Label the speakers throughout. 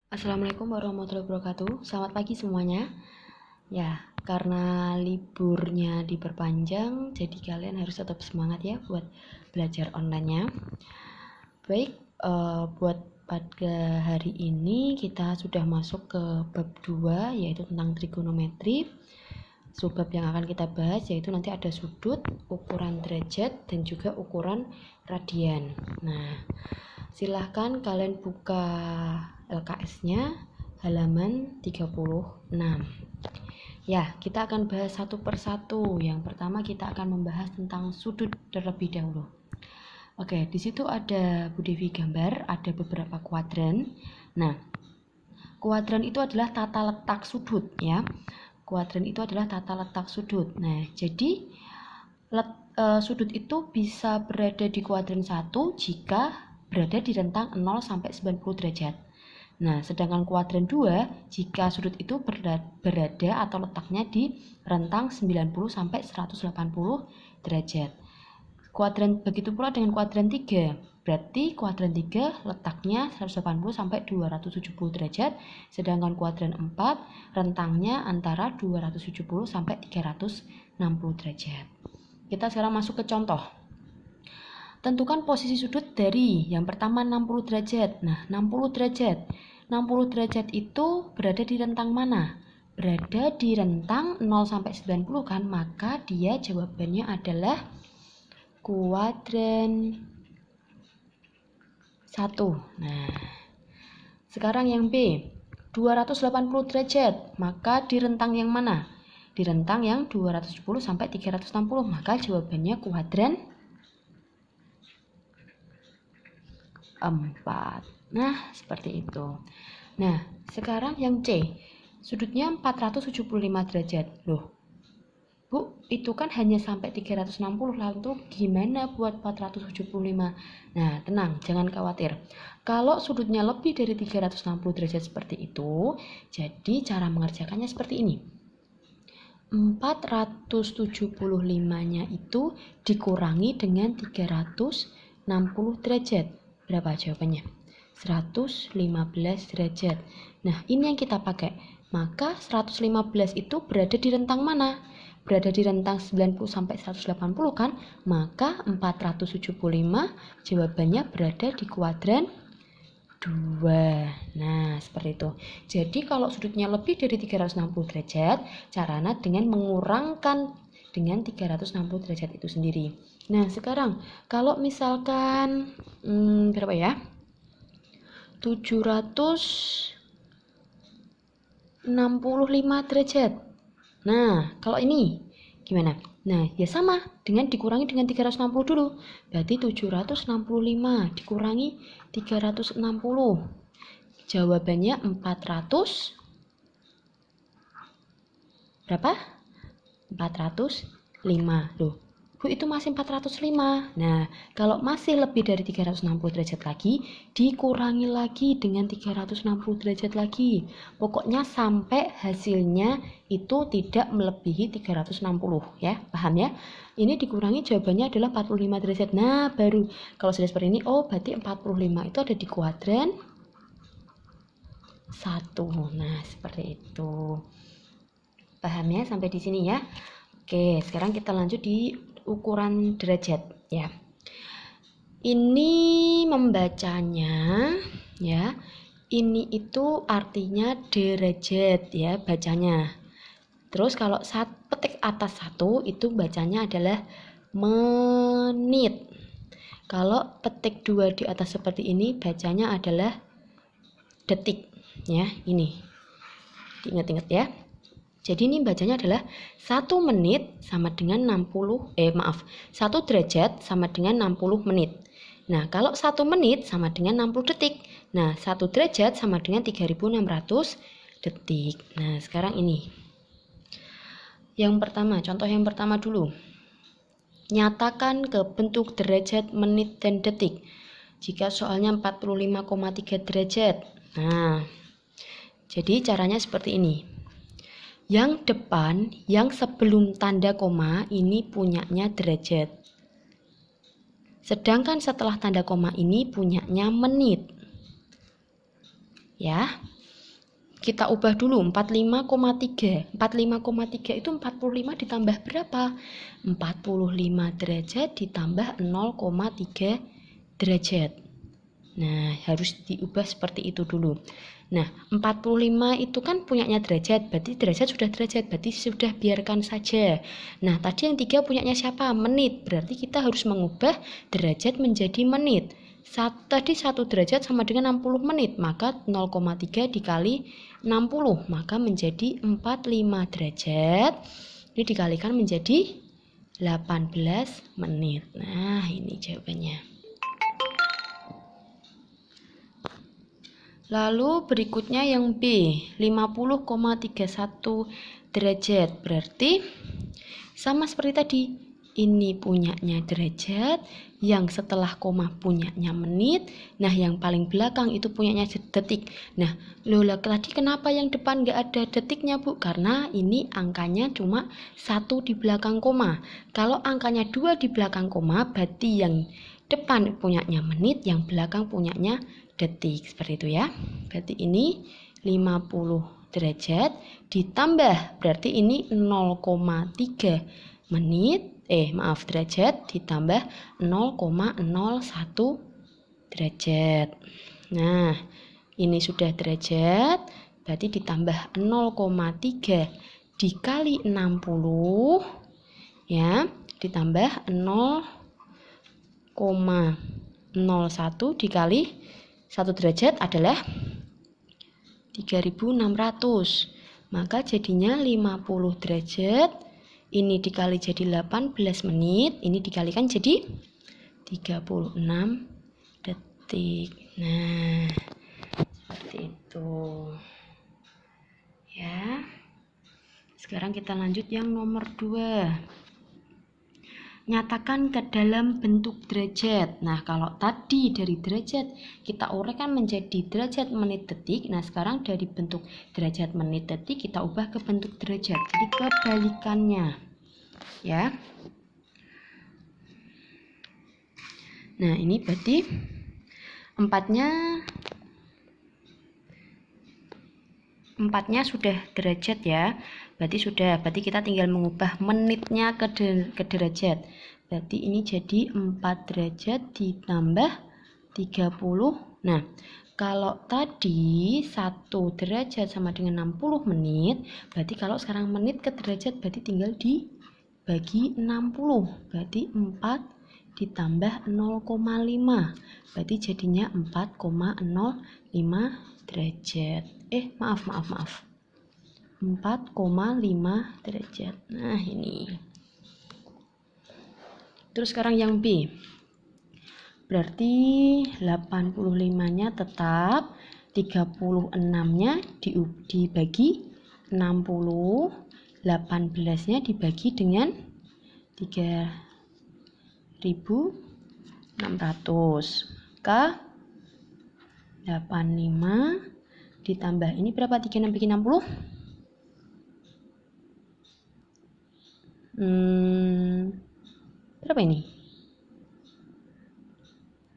Speaker 1: Assalamualaikum warahmatullahi wabarakatuh. Selamat pagi semuanya. Ya, karena liburnya diperpanjang, jadi kalian harus tetap semangat ya buat belajar online-nya. Baik, buat pada hari ini kita sudah masuk ke bab 2, yaitu tentang trigonometri. Subbab yang akan kita bahas yaitu nanti ada sudut, ukuran derajat, dan juga ukuran radian. Nah, silahkan kalian buka LKS-nya halaman 36. Ya, kita akan bahas satu persatu. Yang pertama kita akan membahas tentang sudut terlebih dahulu. Oke, di situ ada Bu Devi gambar, ada beberapa kuadran. Nah, kuadran itu adalah tata letak sudut ya. Kuadran itu adalah tata letak sudut. Nah, jadi sudut itu bisa berada di kuadran 1 jika berada di rentang 0 sampai 90 derajat. Nah, sedangkan kuadran 2 jika sudut itu berada atau letaknya di rentang 90 sampai 180 derajat. Begitu pula dengan kuadran 3. Berarti kuadran 3 letaknya 180 sampai 270 derajat, sedangkan kuadran 4 rentangnya antara 270 sampai 360 derajat. Kita sekarang masuk ke contoh. Tentukan posisi sudut dari yang pertama 60 derajat. Nah, 60 derajat. 60 derajat itu berada di rentang mana? Berada di rentang 0 sampai 90 kan? Maka dia jawabannya adalah kuadran 1. Nah, sekarang yang B. 280 derajat. Maka di rentang yang mana? Di rentang yang 270 sampai 360. Maka jawabannya kuadran 4. Nah, seperti itu. Nah, sekarang yang C. Sudutnya 475 derajat. Loh, Bu, itu kan hanya sampai 360, lalu gimana buat 475? Nah, tenang, jangan khawatir. Kalau sudutnya lebih dari 360 derajat seperti itu, jadi cara mengerjakannya seperti ini. 475-nya itu dikurangi dengan 360 derajat. Berapa jawabannya? 115 derajat. Nah, ini yang kita pakai. Maka 115 itu berada di rentang mana? Berada di rentang 90 sampai 180 kan? Maka 475 jawabannya berada di kuadran 2. Nah, seperti itu. Jadi kalau sudutnya lebih dari 360 derajat, caranya dengan mengurangkan dengan 360 derajat itu sendiri. Nah, sekarang kalau misalkan berapa ya? 765 derajat. Nah, kalau ini gimana? Nah, ya sama, dengan dikurangi dengan 360 dulu. Berarti 765 dikurangi 360. Jawabannya 400 berapa? 405. Loh, Bu, itu masih 405. Nah, kalau masih lebih dari 360 derajat lagi, dikurangi lagi dengan 360 derajat lagi. Pokoknya sampai hasilnya itu tidak melebihi 360 ya. Paham ya? Ini dikurangi jawabannya adalah 45 derajat. Nah, baru kalau sudah seperti ini, oh berarti 45 itu ada di kuadran 1. Nah, seperti itu. Paham ya sampai di sini ya? Oke, sekarang kita lanjut di ukuran derajat ya. Ini membacanya ya. Ini itu artinya derajat ya bacanya. Terus kalau petik atas 1 itu bacanya adalah menit. Kalau petik 2 di atas seperti ini bacanya adalah detik ya. Ini diingat-ingat ya. Jadi ini bacanya adalah 1 menit sama dengan 1 derajat sama dengan 60 menit. Nah, kalau 1 menit sama dengan 60 detik. Nah, 1 derajat sama dengan 3600 detik. Nah, sekarang ini. Yang pertama, contoh yang pertama dulu. Nyatakan ke bentuk derajat, menit, dan detik. Jika soalnya 45,3 derajat. Nah, jadi caranya seperti ini. Yang depan, yang sebelum tanda koma ini punyanya derajat. Sedangkan setelah tanda koma ini punyanya menit. Ya. kita ubah dulu 45,3. 45,3 itu 45 ditambah berapa? 45 derajat ditambah 0,3 derajat. Nah, harus diubah seperti itu dulu. Nah, 45 itu kan punyanya derajat, berarti derajat sudah derajat, berarti sudah biarkan saja. Nah, tadi yang 3 punyanya siapa? Menit, berarti kita harus mengubah derajat menjadi menit. Tadi 1 derajat sama dengan 60 menit, maka 0,3 dikali 60, maka menjadi 45 derajat. Ini dikalikan menjadi 18 menit. Nah, ini jawabannya. Lalu berikutnya yang B, 50,31 derajat. Berarti sama seperti tadi. Ini punyanya derajat, yang setelah koma punyanya menit, nah yang paling belakang itu punyanya detik. Nah, lola tadi kenapa yang depan nggak ada detiknya, Bu? Karena ini angkanya cuma 1 di belakang koma. Kalau angkanya 2 di belakang koma, berarti yang depan punyanya menit, yang belakang punyanya detik. Seperti itu ya. Berarti ini 50 derajat ditambah, berarti ini 0,3 menit, derajat ditambah 0,01 derajat. Nah, ini sudah derajat, berarti ditambah 0,3 dikali 60 ya, ditambah 0,01 dikali 1 derajat adalah 3600. Maka jadinya 50 derajat. Ini dikali jadi 18 menit, ini dikalikan jadi 36 detik. Nah, seperti itu. Ya. Sekarang kita lanjut yang nomor 2. Nyatakan ke dalam bentuk derajat. Nah, kalau tadi dari derajat kita uraikan menjadi derajat menit detik. Nah, sekarang dari bentuk derajat menit detik kita ubah ke bentuk derajat. Jadi kebalikannya. Ya. Nah, ini berarti 4-nya sudah derajat ya. Berarti kita tinggal mengubah menitnya ke derajat. Berarti ini jadi 4 derajat ditambah 30. Nah, kalau tadi 1 derajat sama dengan 60 menit, berarti kalau sekarang menit ke derajat berarti tinggal dibagi 60. Berarti 4 ditambah 0,5. Berarti jadinya 4,05 derajat. Maaf. 4,5 derajat. Nah, ini. Terus sekarang yang B. Berarti 85-nya tetap, 36-nya dibagi 60, 18-nya dibagi dengan 3600. Maka 85 ditambah ini berapa? 36 bagi 60? Berapa ini?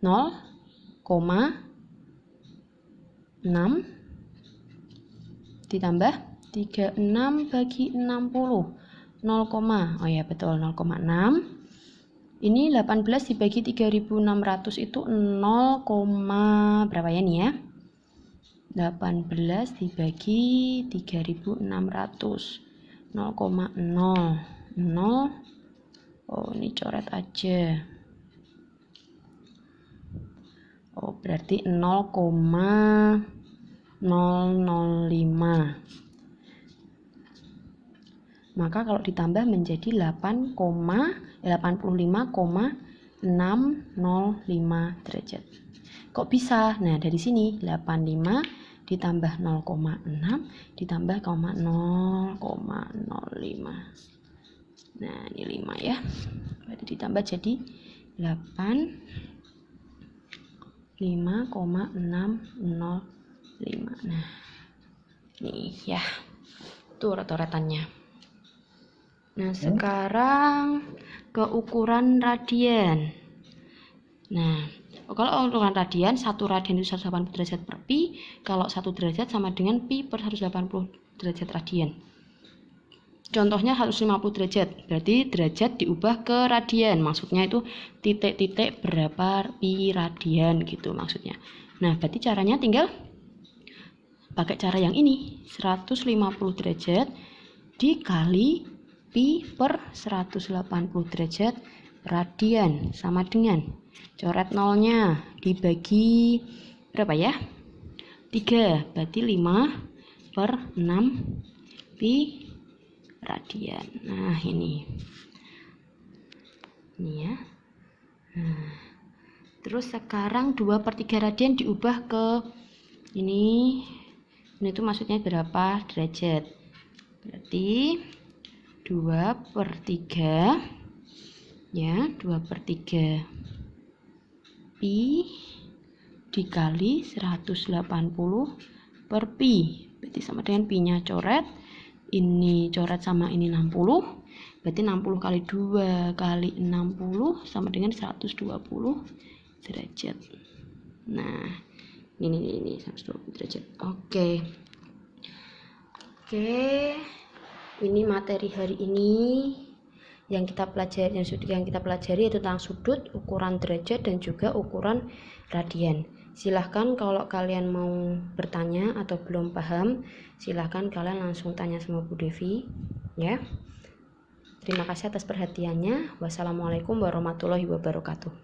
Speaker 1: 0,6 ditambah 36 bagi 60. 0, oh ya betul, 0,6. Ini 18 dibagi 3600 itu 0, berapa ya nih ya? 18 dibagi 3600 0,00. Oh, ini coret aja. Oh, berarti 0,005. Maka kalau ditambah menjadi 85,605 derajat. Kok bisa? Nah, dari sini 85 ditambah 0,6 ditambah 0,05. Nah, ini 5 ya. Berarti ditambah jadi 85,605. Nah, ini ya. Itu coretannya. Nah, sekarang ke ukuran radian. Nah, Kalau ukuran radian, 1 radian itu 180 derajat per pi. Kalau 1 derajat sama dengan pi per 180 derajat radian. Contohnya 150 derajat, berarti derajat diubah ke radian. Maksudnya itu titik-titik berapa pi radian gitu maksudnya. Nah, berarti caranya tinggal pakai cara yang ini. 150 derajat dikali pi per 180 derajat radian sama dengan coret nolnya dibagi berapa ya? 3, berarti 5 per 6 pi radian. Nah, ini ya. Nah, terus sekarang 2 per 3 radian diubah ke ini tuh maksudnya berapa derajat? Berarti 2 per 3 ya, 2 per 3 pi dikali 180 per pi, berarti sama dengan pi nya coret, ini coret sama ini 60, berarti 60 kali 2 kali 60 sama dengan 120 derajat. Nah, ini 120 derajat. Oke, ini materi hari ini yang kita pelajari yaitu tentang sudut, ukuran derajat, dan juga ukuran radian. Silahkan kalau kalian mau bertanya atau belum paham, silahkan kalian langsung tanya sama Bu Devi ya. Terima kasih atas perhatiannya. Wassalamualaikum warahmatullahi wabarakatuh.